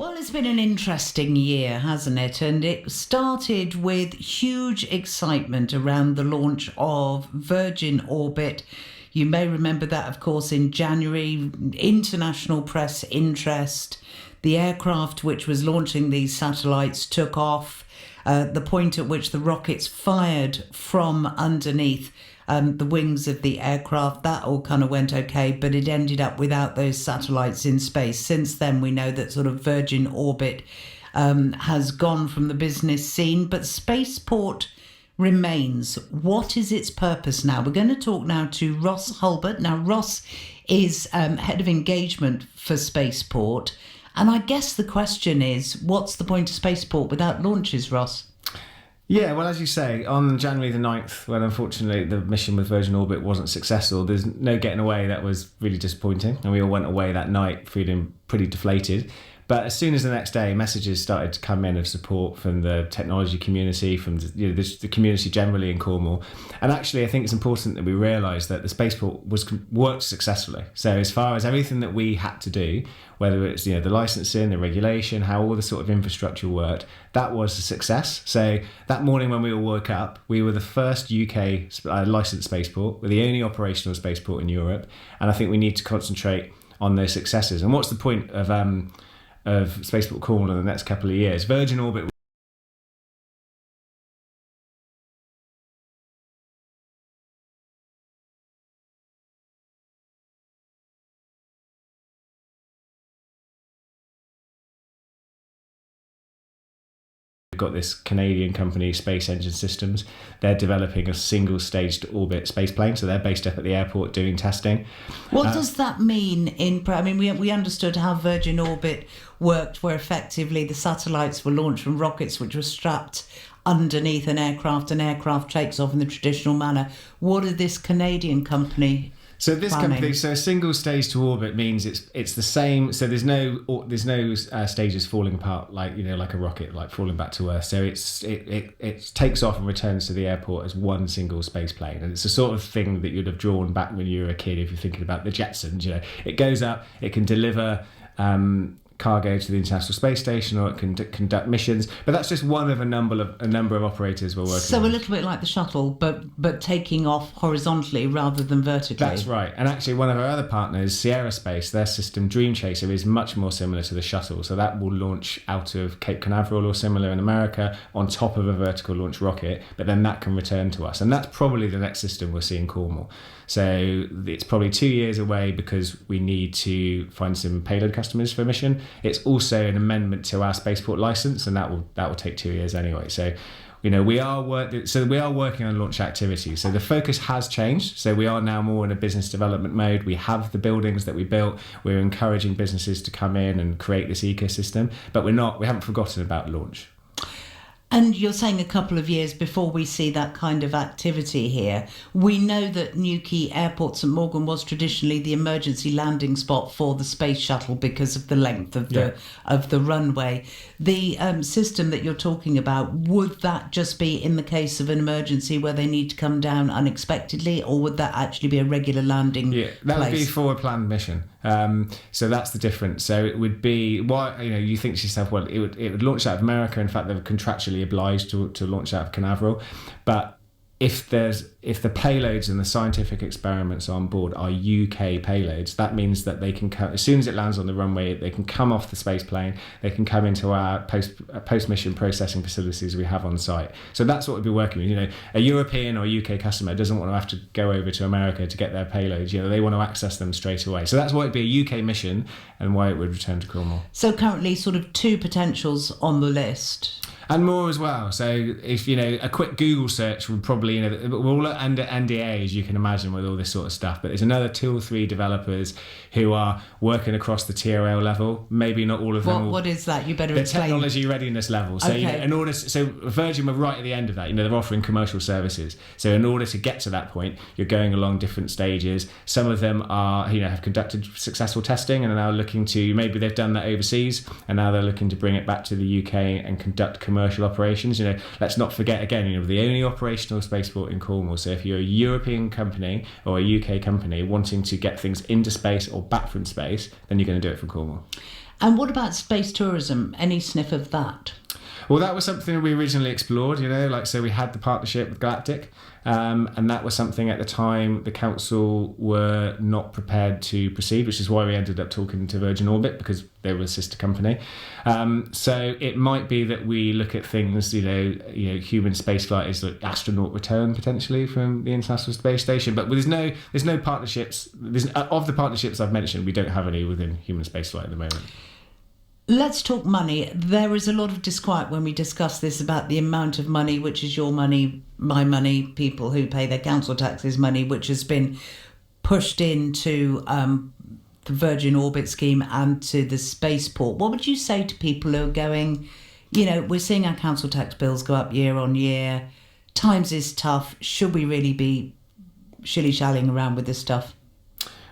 Well, it's been an interesting year, hasn't it? And it started with huge excitement around the launch of Virgin Orbit. You may remember that, of course, in January, international press interest. The aircraft which was launching these satellites took off. The point at which the rockets fired from underneath the wings of the aircraft, that all kind of went okay, but it ended up without those satellites in space. Since then, we know that sort of Virgin Orbit has gone from the business scene, but Spaceport remains. What is its purpose now? We're going to talk now to Ross Hulbert. Now, Ross is head of engagement for Spaceport. And I guess the question is, what's the point of Spaceport without launches, Ross? Yeah, well, as you say, on January the 9th, when unfortunately the mission with Virgin Orbit wasn't successful, there's no getting away. That was really disappointing. And we all went away that night feeling pretty deflated. But as soon as the next day, messages started to come in of support from the technology community, from the community generally in Cornwall. And actually, I think it's important that we realise that the Spaceport worked successfully. So as far as everything that we had to do, whether it's the licensing, the regulation, how all the sort of infrastructure worked, that was a success. So that morning when we all woke up, we were the first UK licensed spaceport. We're the only operational spaceport in Europe. And I think we need to concentrate on those successes. And what's the point of Spaceport Cornwall in the next couple of years? Virgin Orbit got this Canadian company, Space Engine Systems. They're developing a single-staged orbit spaceplane, so they're based up at the airport doing testing. What does that mean we understood how Virgin Orbit worked, where effectively the satellites were launched from rockets which were strapped underneath an aircraft takes off in the traditional manner. What is this Canadian company? So this company, so a single stage to orbit means it's the same. So there's no stages falling apart like a rocket, like falling back to Earth. So it takes off and returns to the airport as one single space plane, and it's the sort of thing that you'd have drawn back when you were a kid if you're thinking about the Jetsons. It goes up, it can deliver cargo to the International Space Station, or it can conduct missions. But that's just one of a number of operators we're working on. So a little bit like the shuttle, but taking off horizontally rather than vertically. That's right. And actually one of our other partners, Sierra Space, their system Dream Chaser is much more similar to the shuttle. So that will launch out of Cape Canaveral or similar in America on top of a vertical launch rocket, but then that can return to us. And that's probably the next system we'll see in Cornwall. So it's probably 2 years away because we need to find some payload customers for a mission. It's also an amendment to our Spaceport license, and that will take 2 years anyway. So, we are working on launch activities. So the focus has changed. So we are now more in a business development mode. We have the buildings that we built. We're encouraging businesses to come in and create this ecosystem, but we haven't forgotten about launch. And you're saying a couple of years before we see that kind of activity here. We know that Newquay Airport St Morgan was traditionally the emergency landing spot for the space shuttle because of the length of the runway. The system that you're talking about, would that just be in the case of an emergency where they need to come down unexpectedly, or would that actually be a regular landing place? That would be a forward-planned mission. So that's the difference. So it would be you think to yourself, well, it would launch out of America. In fact, they're contractually obliged to launch out of Canaveral, but if the payloads and the scientific experiments on board are UK payloads, that means that they can come as soon as it lands on the runway. They can come off the space plane. They can come into our post-mission processing facilities we have on site. So that's what we'd be working with. A European or UK customer doesn't want to have to go over to America to get their payloads. They want to access them straight away. So that's why it'd be a UK mission and why it would return to Cornwall. So currently, sort of 2 potentials on the list. And more as well. So if a quick Google search would probably, we're all under NDA, as you can imagine, with all this sort of stuff. But there's another 2 or 3 developers who are working across the TRL level. Maybe not all of them. What is that? You better the explain. Technology readiness level. So okay. So Virgin were right at the end of that. They're offering commercial services. So in order to get to that point, you're going along different stages. Some of them are, have conducted successful testing and are now looking to, maybe they've done that overseas, and now they're looking to bring it back to the UK and conduct commercial operations. Let's not forget again, the only operational spaceport in Cornwall. So if you're a European company or a UK company wanting to get things into space or back from space, then you're going to do it from Cornwall. And what about space tourism? Any sniff of that? Well, that was something we originally explored, so we had the partnership with Galactic, and that was something at the time the council were not prepared to proceed, which is why we ended up talking to Virgin Orbit, because they were a sister company. So it might be that we look at things, human spaceflight is like astronaut return potentially from the International Space Station, but there's no partnerships. Of the partnerships I've mentioned, we don't have any within human spaceflight at the moment. Let's talk money. There is a lot of disquiet when we discuss this about the amount of money, which is your money, my money, people who pay their council taxes money, which has been pushed into the Virgin Orbit scheme and to the Spaceport. What would you say to people who are going, we're seeing our council tax bills go up year on year, times is tough, should we really be shilly-shallying around with this stuff?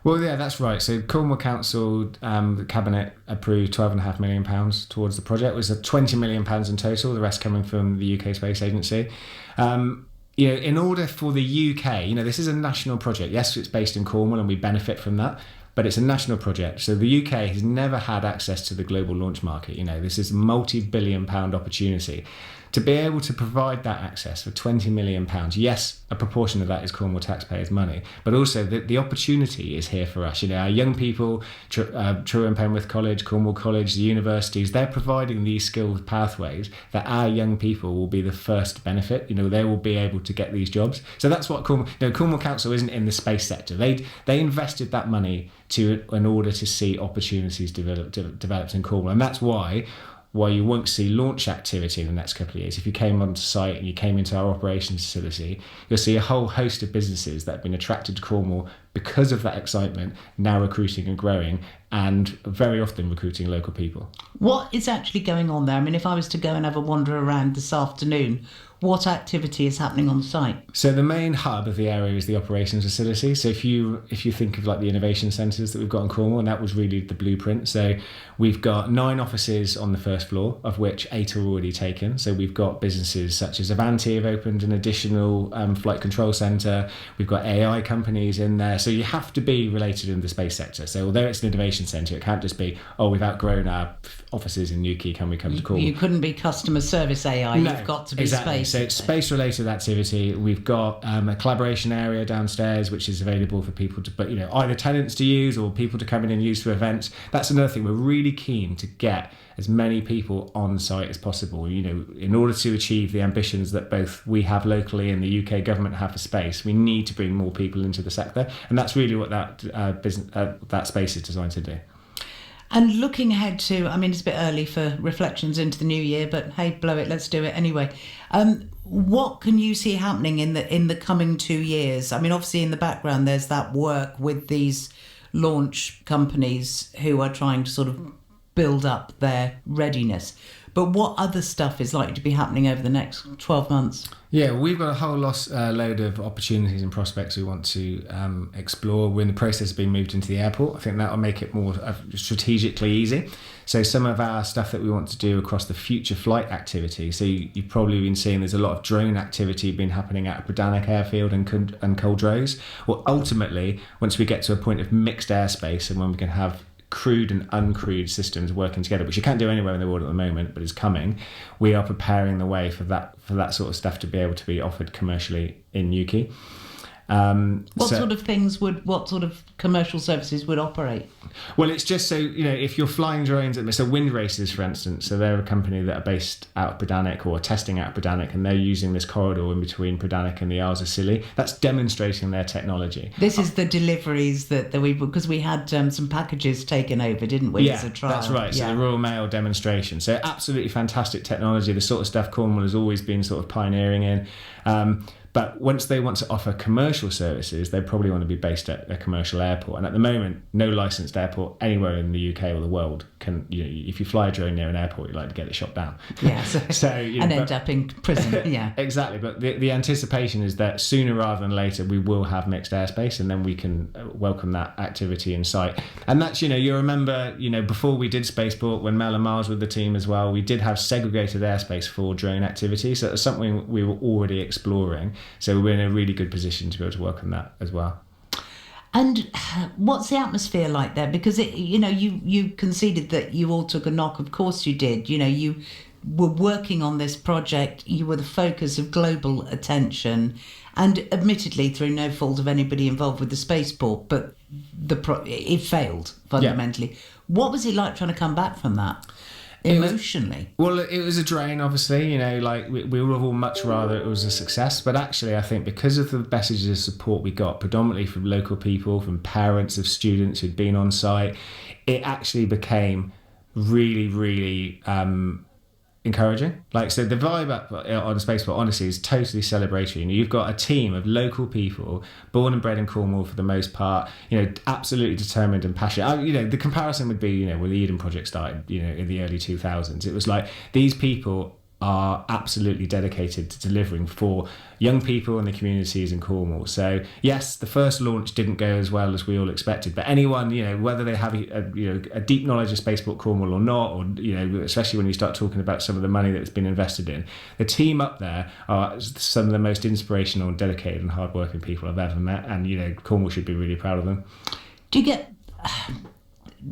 Well, yeah, that's right. So Cornwall Council, the Cabinet approved £12.5 million towards the project. It was £20 million in total, the rest coming from the UK Space Agency. In order for the UK, this is a national project. Yes, it's based in Cornwall and we benefit from that, but it's a national project. So the UK has never had access to the global launch market. This is a multi-billion pound opportunity. To be able to provide that access for £20 million, yes, a proportion of that is Cornwall taxpayers' money, but also the opportunity is here for us. Our young people, Truro and Penrith College, Cornwall College, the universities, they're providing these skilled pathways that our young people will be the first to benefit. They will be able to get these jobs. So that's what Cornwall Council isn't in the space sector. They invested that money in order to see opportunities developed in Cornwall, and that's why you won't see launch activity in the next couple of years. If you came onto site and you came into our operations facility, you'll see a whole host of businesses that have been attracted to Cornwall because of that excitement, now recruiting and growing, and very often recruiting local people. What is actually going on there? I mean, if I was to go and have a wander around this afternoon, what activity is happening on site? So the main hub of the area is the operations facility. So if you think of like the innovation centres that we've got in Cornwall, and that was really the blueprint. So we've got 9 offices on the first floor, of which 8 are already taken. So we've got businesses such as Avanti have opened an additional flight control centre. We've got AI companies in there. So you have to be related in the space sector. So although it's an innovation centre, it can't just be, we've outgrown our offices in Newquay, can we come to Cornwall? You couldn't be customer service AI, no, you've got to be exactly. Space. So it's space-related activity. We've got a collaboration area downstairs, which is available for people to, either tenants to use or people to come in and use for events. That's another thing. We're really keen to get as many people on site as possible. In order to achieve the ambitions that both we have locally and the UK government have for space, we need to bring more people into the sector, and that's really what that space is designed to do. And looking ahead to, it's a bit early for reflections into the new year, but hey, blow it, let's do it anyway. What can you see happening in the coming 2 years? Obviously in the background there's that work with these launch companies who are trying to sort of build up their readiness. But what other stuff is likely to be happening over the next 12 months? Yeah, we've got a whole load of opportunities and prospects we want to explore. We're in the process of being moved into the airport. I think that will make it more strategically easy. So some of our stuff that we want to do across the future flight activity. So you've probably been seeing there's a lot of drone activity been happening at Bredannick Airfield and Culdrose. Well, ultimately, once we get to a point of mixed airspace and when we can have crewed and uncrewed systems working together, which you can't do anywhere in the world at the moment, but is coming, we are preparing the way for that sort of stuff to be able to be offered commercially in Newquay. What sort of commercial services would operate? Well, it's just so, if you're flying drones, so Wind Races, for instance, so they're a company that are based out of Bredannick or testing out of Bredannick, and they're using this corridor in between Bredannick and the Isles of Scilly. That's demonstrating their technology. This is the deliveries because we had some packages taken over, didn't we, as a trial? That's right. So the Royal Mail demonstration. So absolutely fantastic technology, the sort of stuff Cornwall has always been sort of pioneering in. But once they want to offer commercial services, they probably want to be based at a commercial airport. And at the moment, no licensed airport anywhere in the UK or the world can, if you fly a drone near an airport, you'd like to get it shot down. Yeah. End up in prison. Yeah. Exactly. But the anticipation is that sooner rather than later, we will have mixed airspace, and then we can welcome that activity in sight. And that's, you remember, before we did Spaceport, when Mel and Miles were the team as well, we did have segregated airspace for drone activity. So it's something we were already exploring. So we're in a really good position to be able to welcome that as well. And what's the atmosphere like there? Because you conceded that you all took a knock. Of course you did. You were working on this project. You were the focus of global attention, and admittedly through no fault of anybody involved with the spaceport, but it failed fundamentally. Yeah. What was it like trying to come back from that? Emotionally? It was a drain, obviously. We would have all much rather it was a success. But actually, I think because of the messages of support we got, predominantly from local people, from parents of students who'd been on site, it actually became really, really encouraging. So the vibe up on Spaceport, honestly, is totally celebratory. You've got a team of local people, born and bred in Cornwall for the most part, absolutely determined and passionate. The comparison would be, when the Eden Project started, in the early 2000s. It was like these people are absolutely dedicated to delivering for young people in the communities in Cornwall. So yes, the first launch didn't go as well as we all expected, but anyone, whether they have a deep knowledge of Spaceport Cornwall or not, or especially when you start talking about some of the money that's been invested in, the team up there are some of the most inspirational and dedicated and hardworking people I've ever met, and Cornwall should be really proud of them. Do you get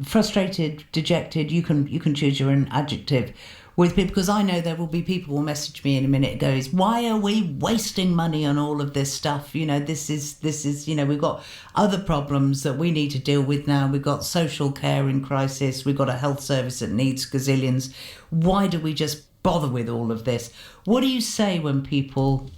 frustrated, dejected? You can choose your own adjective with people, because I know there will be people who will message me in a minute, goes, why are we wasting money on all of this stuff? This is we've got other problems that we need to deal with now. We've got social care in crisis. We've got a health service that needs gazillions. Why do we just bother with all of this? What do you say when people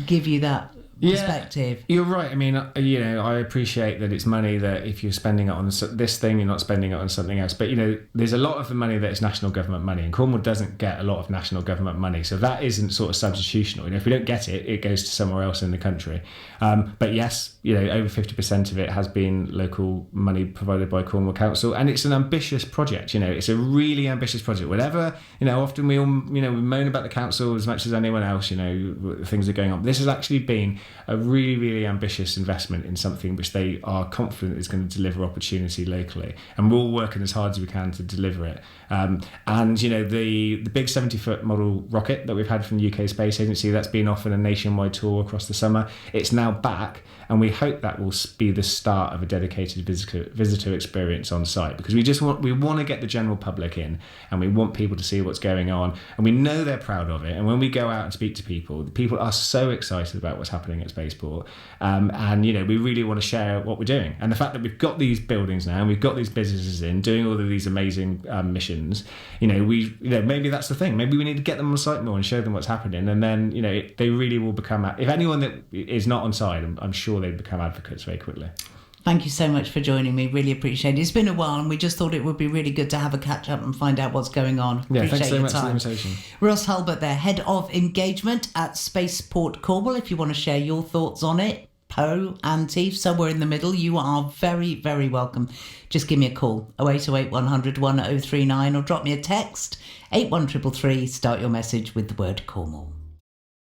give you that perspective? You're right. I mean, I appreciate that it's money that if you're spending it on this thing, you're not spending it on something else. But, there's a lot of the money that is national government money, and Cornwall doesn't get a lot of national government money. So that isn't sort of substitutional. If we don't get it, it goes to somewhere else in the country. But yes, over 50% of it has been local money provided by Cornwall Council. And it's an ambitious project. It's a really ambitious project. Whatever, often we all, we moan about the council as much as anyone else, things are going on. This has actually been a really, really ambitious investment in something which they are confident is going to deliver opportunity locally, and we're all working as hard as we can to deliver it. The big 70-foot model rocket that we've had from the UK Space Agency, that's been off on a nationwide tour across the summer. It's now back, and we hope that will be the start of a dedicated visitor experience on site, because we want to get the general public in, and we want people to see what's going on, and we know they're proud of it. And when we go out and speak to people, the people are so excited about what's happening at Spaceport, and we really want to share what we're doing. And the fact that we've got these buildings now, and we've got these businesses in doing all of these amazing missions, maybe that's the thing. Maybe we need to get them on site more and show them what's happening, and then they really will become. If anyone that is not on site, I'm sure they become advocates very quickly. Thank you so much for joining me. Really appreciate it. It's been a while, and we just thought it would be really good to have a catch up and find out what's going on. Yeah, thanks so much for the invitation. Ross Hulbert there, Head of Engagement at Spaceport Cornwall. If you want to share your thoughts on it, pro, anti, somewhere in the middle, you are very, very welcome. Just give me a call, 0808 100 1039, or drop me a text, 81333. Start your message with the word Cornwall.